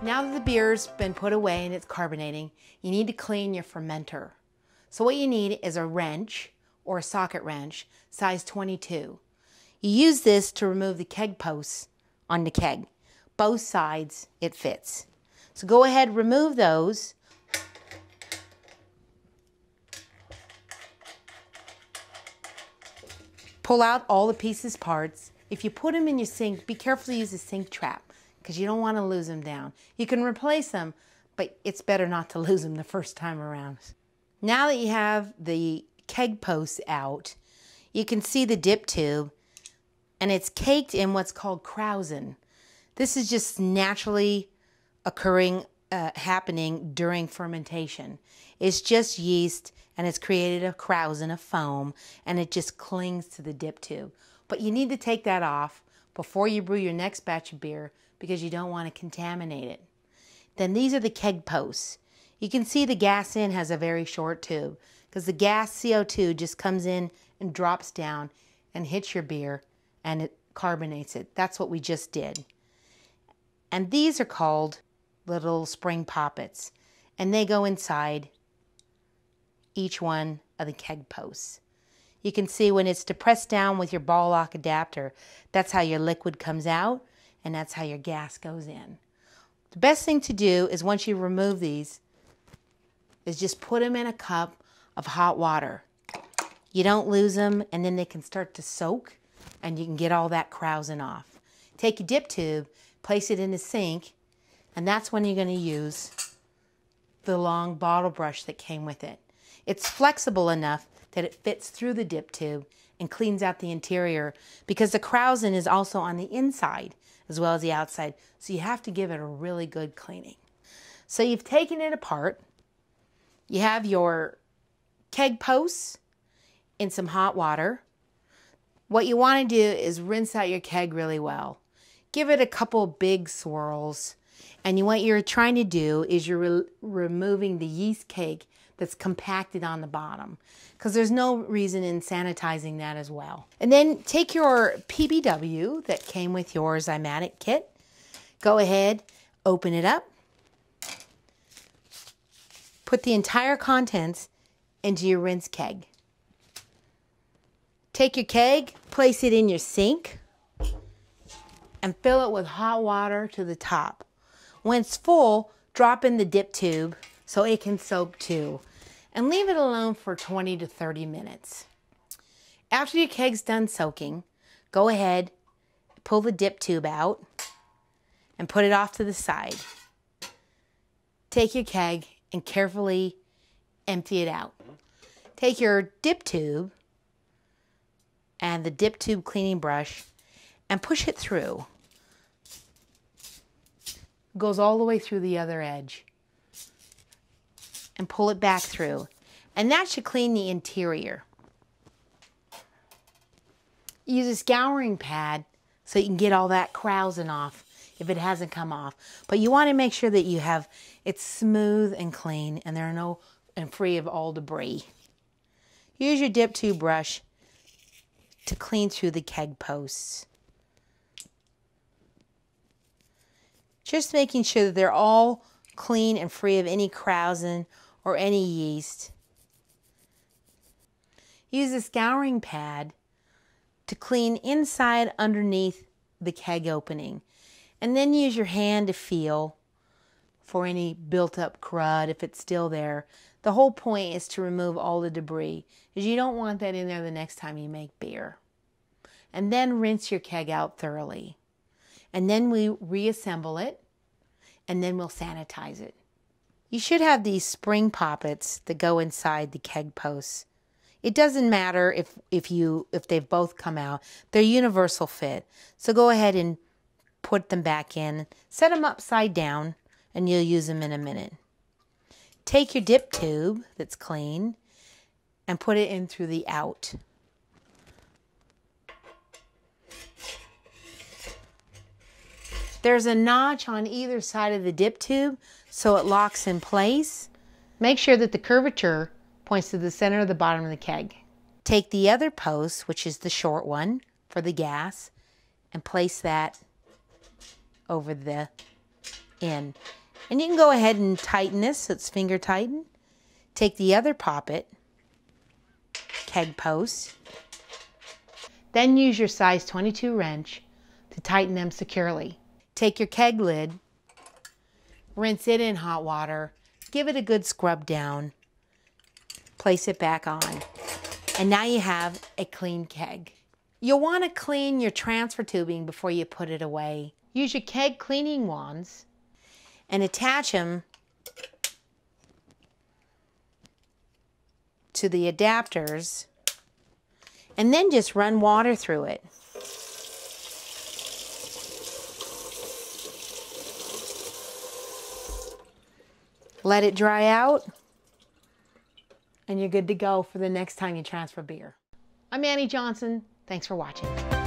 Now that the beer's been put away and it's carbonating, you need to clean your fermenter. So what you need is a wrench or a socket wrench, size 22. You use this to remove the keg posts on the keg. Both sides it fits. So go ahead, remove those. Pull out all the pieces parts. If you put them in your sink, be careful to use a sink trap because you don't want to lose them down. You can replace them, but it's better not to lose them the first time around. Now that you have the keg posts out, you can see the dip tube, and it's caked in what's called krausen. This is just naturally occurring, happening during fermentation. It's just yeast, and it's created a krausen, a foam, and it just clings to the dip tube. But you need to take that off before you brew your next batch of beer because you don't want to contaminate it. Then these are the keg posts. You can see the gas in has a very short tube because the gas CO2 just comes in and drops down and hits your beer and it carbonates it. That's what we just did. And these are called little spring poppets, and they go inside each one of the keg posts. You can see when it's depressed down with your ball lock adapter, that's how your liquid comes out and that's how your gas goes in. The best thing to do is once you remove these is just put them in a cup of hot water. You don't lose them, and then they can start to soak and you can get all that krausen off. Take your dip tube, place it in the sink, and that's when you're going to use the long bottle brush that came with it. It's flexible enough that it fits through the dip tube and cleans out the interior because the krausen is also on the inside as well as the outside, so you have to give it a really good cleaning. So you've taken it apart. You have your keg posts in some hot water. What you want to do is rinse out your keg really well. Give it a couple big swirls, and what you're trying to do is you're removing the yeast cake that's compacted on the bottom because there's no reason in sanitizing that as well. And then take your PBW that came with your Zymatic kit. Go ahead, open it up. Put the entire contents into your rinse keg. Take your keg, place it in your sink, and fill it with hot water to the top. When it's full, drop in the dip tube so it can soak too. And leave it alone for 20 to 30 minutes. After your keg's done soaking, go ahead, pull the dip tube out, and put it off to the side. Take your keg and carefully empty it out. Take your dip tube and the dip tube cleaning brush and push it through. It goes all the way through the other edge. And pull it back through. And that should clean the interior. Use a scouring pad so you can get all that krausen off if it hasn't come off. But you want to make sure that you have it's smooth and clean and and free of all debris. Use your dip tube brush to clean through the keg posts. Just making sure that they're all clean and free of any krausen or any yeast. Use a scouring pad to clean inside underneath the keg opening. And then use your hand to feel for any built-up crud if it's still there. The whole point is to remove all the debris because you don't want that in there the next time you make beer. And then rinse your keg out thoroughly. And then we reassemble it, and then we'll sanitize it. You should have these spring poppets that go inside the keg posts. It doesn't matter if they've both come out. They're universal fit. So go ahead and put them back in. Set them upside down, and you'll use them in a minute. Take your dip tube that's clean and put it in through the out. There's a notch on either side of the dip tube so it locks in place. Make sure that the curvature points to the center of the bottom of the keg. Take the other post, which is the short one for the gas, and place that over the end. And you can go ahead and tighten this so it's finger tightened. Take the other poppet, keg post, then use your size 22 wrench to tighten them securely. Take your keg lid, rinse it in hot water, give it a good scrub down, place it back on, and now you have a clean keg. You'll want to clean your transfer tubing before you put it away. Use your keg cleaning wands and attach them to the adapters, and then just run water through it. Let it dry out, and you're good to go for the next time you transfer beer. I'm Annie Johnson. Thanks for watching.